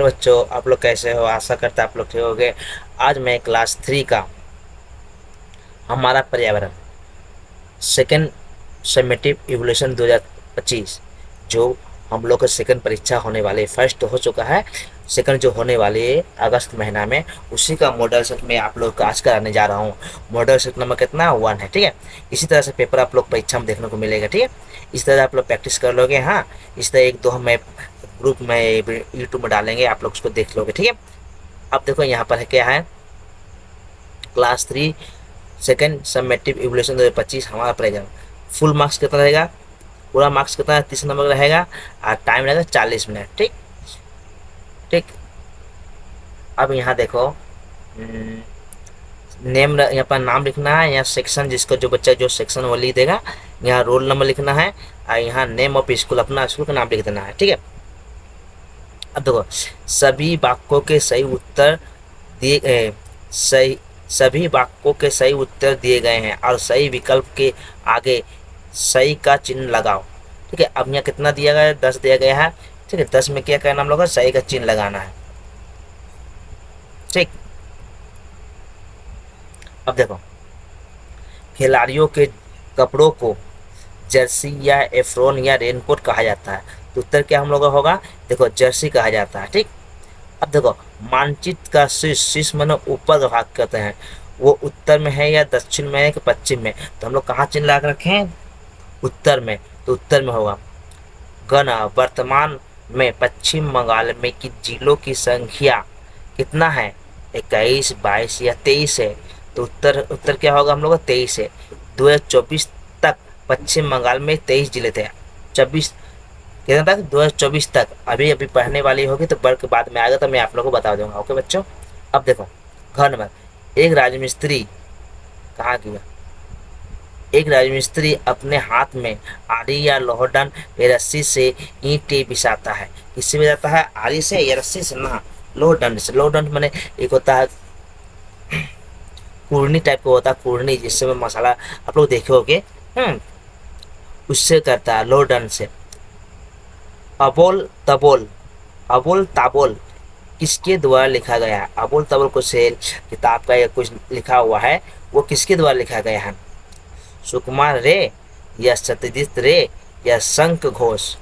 Hello बच्चों, आप लोग कैसे हो? आशा करता आप लोग ठीक होंगे। आज मैं क्लास 3 का हमारा पर्यावरण सेकेंड समेटिव इवोल्यूशन 2025 जो हम लोग का सेकंड परीक्षा होने वाली, फर्स्ट तो हो चुका है, सेकंड जो होने वाली है अगस्त महीना में, उसी का मॉडल सेट में आप लोग का आज कराने जा रहा हूँ। मॉडल सेट नंबर कितना 1 है, ठीक है। इसी तरह से पेपर आप लोग परीक्षा में देखने को मिलेगा, ठीक है। इस तरह आप लोग प्रैक्टिस कर लोगे। हाँ, इस तरह एक दो हमें ग्रुप में यूट्यूब में डालेंगे, आप लोग उसको देख लोगे, ठीक है। अब देखो यहाँ पर है क्या है, क्लास 3 सेकेंड समेटिव इवोल्यूशन 2025 हमारा प्रेजेंट। फुल मार्क्स कितना रहेगा? पूरा मार्क्स कितना है? 30 नंबर का रहेगा और टाइम रहेगा 40 मिनट, ठीक ठीक। अब यहाँ देखो, नेम यहाँ पर नाम लिखना है, यहाँ सेक्शन जिसको जो बच्चा जो सेक्शन वो लिख देगा, यहाँ रोल नंबर लिखना है और यहाँ नेम ऑफ स्कूल, अपना स्कूल का नाम लिख देना है, ठीक है। अब देखो, सभी वाक्यों के सही उत्तर दिए सही सभी वाक्यों के सही उत्तर दिए गए हैं और सही विकल्प के आगे सही का चिन्ह लगाओ, ठीक है। अब यहाँ कितना दिया गया है? 10 दिया गया है, ठीक है। 10 में क्या करना हम लोग को? सही का चिन्ह लगाना है, ठीक। अब देखो, खिलाड़ियों के कपड़ों को जर्सी या एफ्रोन या रेनकोट कहा जाता है, तो उत्तर क्या हम लोग का होगा? देखो, जर्सी कहा जाता है, ठीक। अब देखो, मानचित्र का शीर्ष, शीर्ष माने ऊपर का भाग कहते हैं, वो उत्तर में है या दक्षिण में है कि पश्चिम में, तो हम लोग कहाँ चिन्ह लगा रखे हैं? उत्तर में, तो उत्तर में होगा। गना वर्तमान में पश्चिम बंगाल में की जिलों की संख्या कितना है? 21, 22 या 23 है, तो उत्तर उत्तर क्या होगा हम लोग का? 23 है। 2024 तक पश्चिम बंगाल में 23 जिले थे। 24 कितना तक? 2024 तक। अभी अभी पढ़ने वाली होगी तो बढ़ के बाद में आएगा तो मैं आप लोगों को बता दूंगा, ओके बच्चों। अब देखो, घर नंबर एक, राजमिस्त्री कहाँ गया? एक राजमिस्त्री अपने हाथ में आरी या लोहडन या रस्सी से ईंटें बिछाता है। किससे बिछाता है? आरी से या रस्सी से? ना, लोहडंड से। लोहडंड माने एक होता है कुर्नी टाइप का होता है, कुर्नी जिससे में मसाला आप लोग देखे होगे, उससे करता है, लोहडंड से। अबोल तबोल, अबोल ताबोल किसके द्वारा लिखा गया है? अबोल तबोल कुछ किताब का या कुछ लिखा हुआ है, वो किसके द्वारा लिखा गया है? सुकुमार रे या सत्यजीत रे या शंख घोष?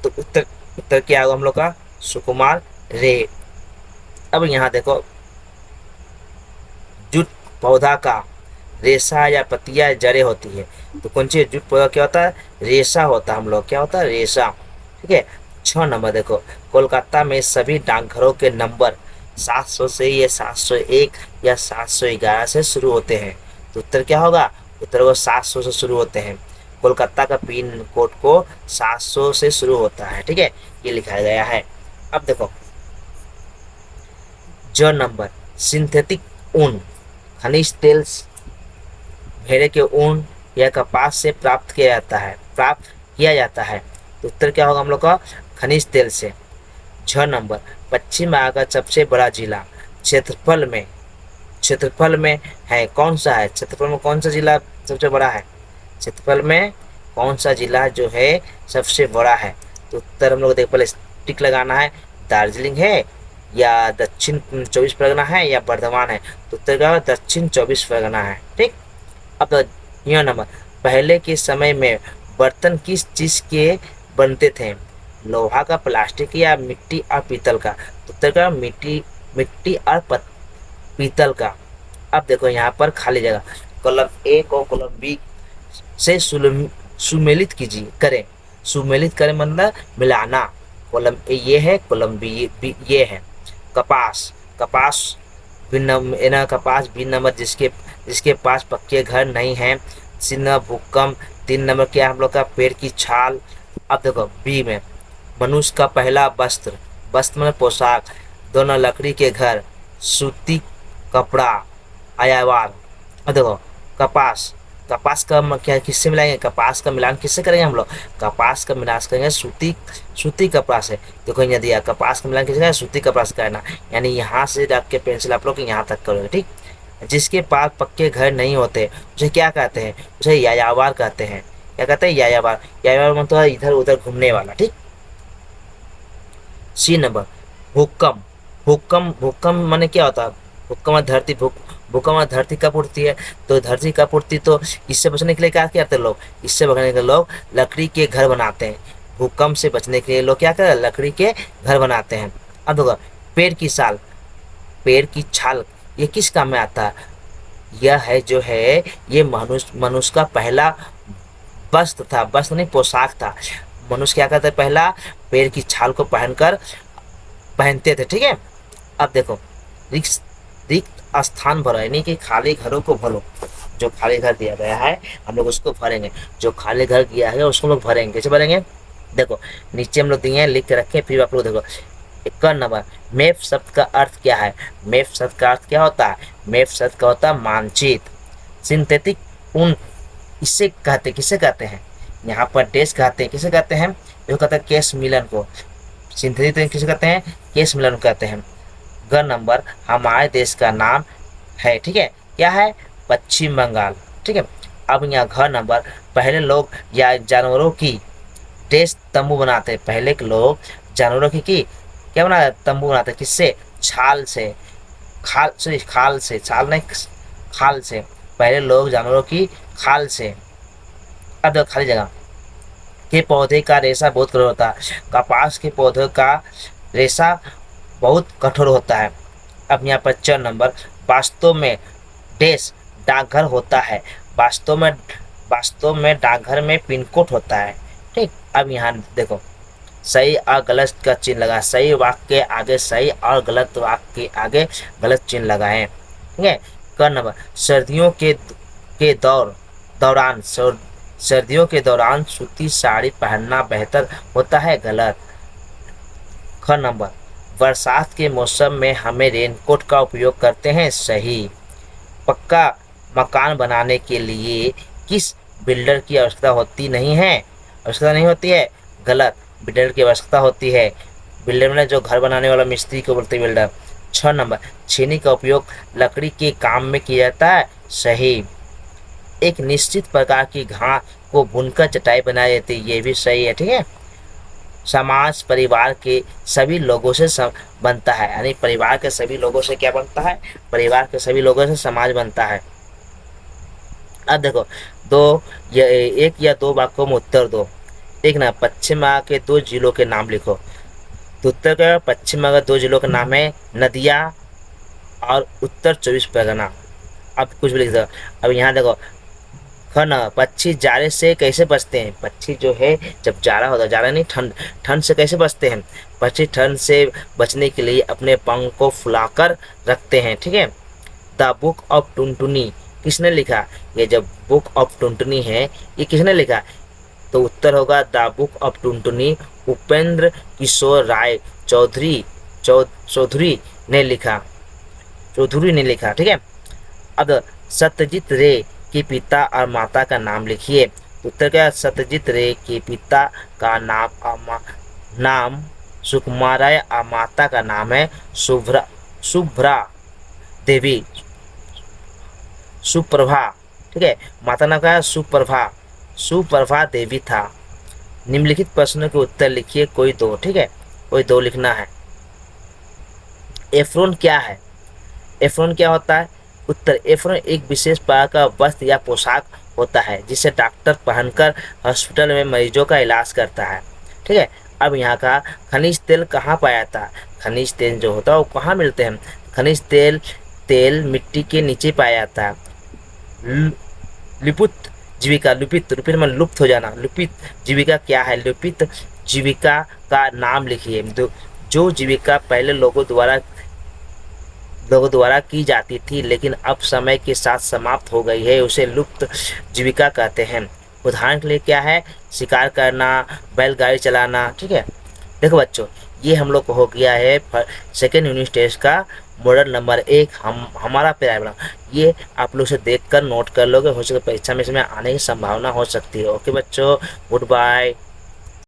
तो उत्तर उत्तर क्या होगा हम लोग का? सुकुमार रे। अब यहाँ देखो, जूट पौधा का रेशा या पत्तियां जड़ें होती है, तो कौन सी जूट पौधा क्या होता है? रेशा होता है हम लोग, क्या होता है? रेशा, ठीक है। 6 नंबर देखो, कोलकाता में सभी डाकघरों के नंबर 700 से या 701 या 711 से शुरू होते हैं, तो उत्तर क्या होगा? उत्तर को 700 से शुरू होते हैं। कोलकाता का पिन कोड को 700 से शुरू होता है, ठीक है, ये लिखा गया है। अब देखो, ज नंबर सिंथेटिक ऊन, खनिज तेल भेड़े के ऊन या कपास से प्राप्त किया जाता है, तो उत्तर क्या होगा हम लोग का? खनिज तेल से। 6 नंबर पश्चिम बंगाल का सबसे बड़ा जिला क्षेत्रफल में है, कौन सा है? क्षेत्रफल में कौन सा जिला सबसे बड़ा है? क्षेत्रफल में कौन सा जिला जो है सबसे बड़ा है? तो उत्तर हम लोग देख, पहले टिक लगाना है, दार्जिलिंग है या दक्षिण 24 परगना है या बर्धमान है, तो उत्तर क्या होगा? दक्षिण 24 परगना है, ठीक। अब यह नंबर, पहले के समय में बर्तन किस चीज के बनते थे? लोहा का, प्लास्टिक या मिट्टी और पीतल का? तो उत्तर का मिट्टी मिट्टी और पीतल का। अब देखो यहाँ पर खाली जगह, कॉलम ए को कॉलम बी से सुमेलित कीजिए करें। सुमेलित करें मतलब मिलाना। कॉलम ए ये है, कॉलम बी ये है। कपास, कपास कपास 20 नंबर, जिसके पास पक्के घर नहीं हैं। सिन्हा भूकंप 3 नंबर क्या हम लोग का? पेड़ की छाल। अब देखो बी में, मनुष्य का पहला वस्त्र, वस्त्र में पोशाक, दोनों लकड़ी के घर, सूती कपड़ा, आयावार। अब देखो, कपास, कपास का क्या किससे मिलाएंगे? कपास का मिलान किससे करेंगे हम लोग? कपास का मिलान करेंगे सूती कपड़ा से। देखो यहाँ दिया, कपास का मिलान किससे करेंगे? सूती कपड़ा से करना, यानी यहाँ से रख के पेंसिल आप लोग यहाँ तक करोगे, ठीक। जिसके पास पक्के घर नहीं होते उसे क्या कहते हैं? उसे यायावार कहते हैं। क्या कहते हैं? यायावार। यायावार मतलब इधर उधर घूमने वाला, ठीक। सी नंबर, भूकंप। भूकंप माने क्या होता है? भूकंप में धरती भूकंप में धरती कब उठती है? तो धरती कब उठती, तो इससे बचने के लिए क्या करते हैं लोग? इससे बचने के लिए लोग लकड़ी के घर बनाते हैं। भूकंप से बचने के लिए लोग क्या करते हैं? लकड़ी के घर बनाते हैं। अब देखो, पेड़ की साल, पेड़ की छाल, ये किस काम में आता है? यह है जो है, ये मनुष्य का पहला वस्त्र था, वस्त्र नहीं पोशाक था। मनुष्य क्या करते पहला? पेड़ की छाल को पहनते थे, ठीक है। अब देखो, रिक्त रिक्त स्थान भरो, यानी कि खाली घरों को भरो। जो खाली घर दिया गया है हम लोग उसको भरेंगे। जो खाली घर दिया है उसको लोग भरेंगे। कैसे भरेंगे? देखो, नीचे हम लोग दिए हैं, लिख के रखे, फिर आप लोग देखो। एक नंबर, मैप शब्द का अर्थ क्या है? मैप शब्द का अर्थ क्या होता है? मैप शब्द का होता है मानचित्र। सिंथेटिक ऊन, इससे कहते, किसे कहते हैं? यहाँ पर डेस्क कहते हैं, किसे कहते हैं? जो कहते हैं केस मिलन को। सिंथेटिक किसे कहते हैं? केस मिलन को कहते हैं। ग नंबर, हमारे देश का नाम है, ठीक है, क्या है? पश्चिम बंगाल, ठीक है। अब यहाँ घ नंबर, पहले लोग या जानवरों की देश तंबू बनाते हैं। पहले के लोग जानवरों की क्या बनाते? तंबू बनाते। किससे? छाल से, खाल सॉरी खाल से, छाल नहीं, खाल से। पहले लोग जानवरों की खाल से। अब देखो, खाली जगह, के पौधे का रेशा बहुत कठोर होता है। कपास के पौधे का रेशा बहुत कठोर होता है। अब यहाँ पर 4 नंबर, वास्तव में देश डाकघर होता है। वास्तव में डाकघर में पिन कोड होता है, ठीक। अब यहाँ देखो, सही और गलत का चिन्ह लगा। सही वाक्य के आगे सही और गलत वाक्य के आगे गलत चिन्ह लगाएं, ठीक है। क नंबर, सर्दियों के दौरान सर्दियों के दौरान सूती साड़ी पहनना बेहतर होता है। गलत। ख नंबर, बरसात के मौसम में हमें रेनकोट का उपयोग करते हैं। सही। पक्का मकान बनाने के लिए किस बिल्डर की आवश्यकता होती नहीं है? आवश्यकता नहीं होती है। गलत। बिल्डर की आवश्यकता होती है। बिल्डर में जो घर बनाने वाला मिस्त्री को बोलते हैं बिल्डर। 6 नंबर, छेनी का उपयोग लकड़ी के काम में किया जाता है। सही। एक निश्चित प्रकार की घास को भूनकर चटाई बनाई जाती है। ये भी सही है, ठीक है। समाज परिवार के सभी लोगों से बनता है, यानी परिवार के सभी लोगों से क्या बनता है? परिवार के सभी लोगों से समाज बनता है। अब देखो, एक या दो वाक्यों में उत्तर दो। एक ना, पश्चिम बंगाल के 2 जिलों के नाम लिखो। तो उत्तर का, पश्चिम बंगाल 2 जिलों का नाम है नदिया और उत्तर 24 परगना। अब कुछ भी लिख दो। अब यहाँ देखो, खन, पक्षी जाड़े से कैसे बचते हैं? पक्षी जो है जब जाड़ा होता है, जाड़ा नहीं, ठंड से कैसे बचते हैं? पक्षी ठंड से बचने के लिए अपने पंख को फुलाकर रखते हैं, ठीक है। द बुक ऑफ टुनटुनी किसने लिखा? ये जब बुक ऑफ टुनटुनी है, ये किसने लिखा? तो उत्तर होगा the book of Tuntuni Upendra Kishore Rai Chaudhary ने लिखा। ठीक है। अब सत्यजीत रे के पिता और माता का नाम लिखिए। उत्तर क्या? सत्यजीत रे के पिता का नाम सुकुमार है और माता का नाम है शुभ्रा देवी, सुप्रभा, ठीक है। माता नाम का है सुप्रभा देवी था। निम्नलिखित प्रश्नों के उत्तर लिखिए, कोई 2, ठीक है, कोई 2 लिखना है। एफ्रोन क्या है? एफ्रोन क्या होता है? उत्तर, एफ्रोन एक विशेष प्रकार का वस्त्र या पोशाक होता है जिसे डॉक्टर पहनकर हॉस्पिटल में मरीजों का इलाज करता है, ठीक है। अब यहाँ का खनिज तेल कहाँ पाया जाता है? खनिज तेल जो होता है वो कहाँ मिलते हैं? खनिज तेल मिट्टी के नीचे पाया जाता है। लिपुत जीविका, लुपित में लुप्त हो जाना, लुपित जीविका क्या है? लुपित जीविका का नाम लिखिए। जो जीविका पहले लोगों द्वारा की जाती थी लेकिन अब समय के साथ समाप्त हो गई है, उसे लुप्त जीविका कहते हैं। उदाहरण के लिए क्या है? शिकार करना, बैलगाड़ी चलाना, ठीक है। देखो बच्चों, ये हम लोग को हो गया है सेकेंड यूनिट टेस्ट का मॉडल नंबर 1 हमारा पर्यावरण। ये आप लोग से देखकर नोट कर लोगे, हो सके परीक्षा में इसमें आने की संभावना हो सकती है। ओके बच्चों, गुड बाय।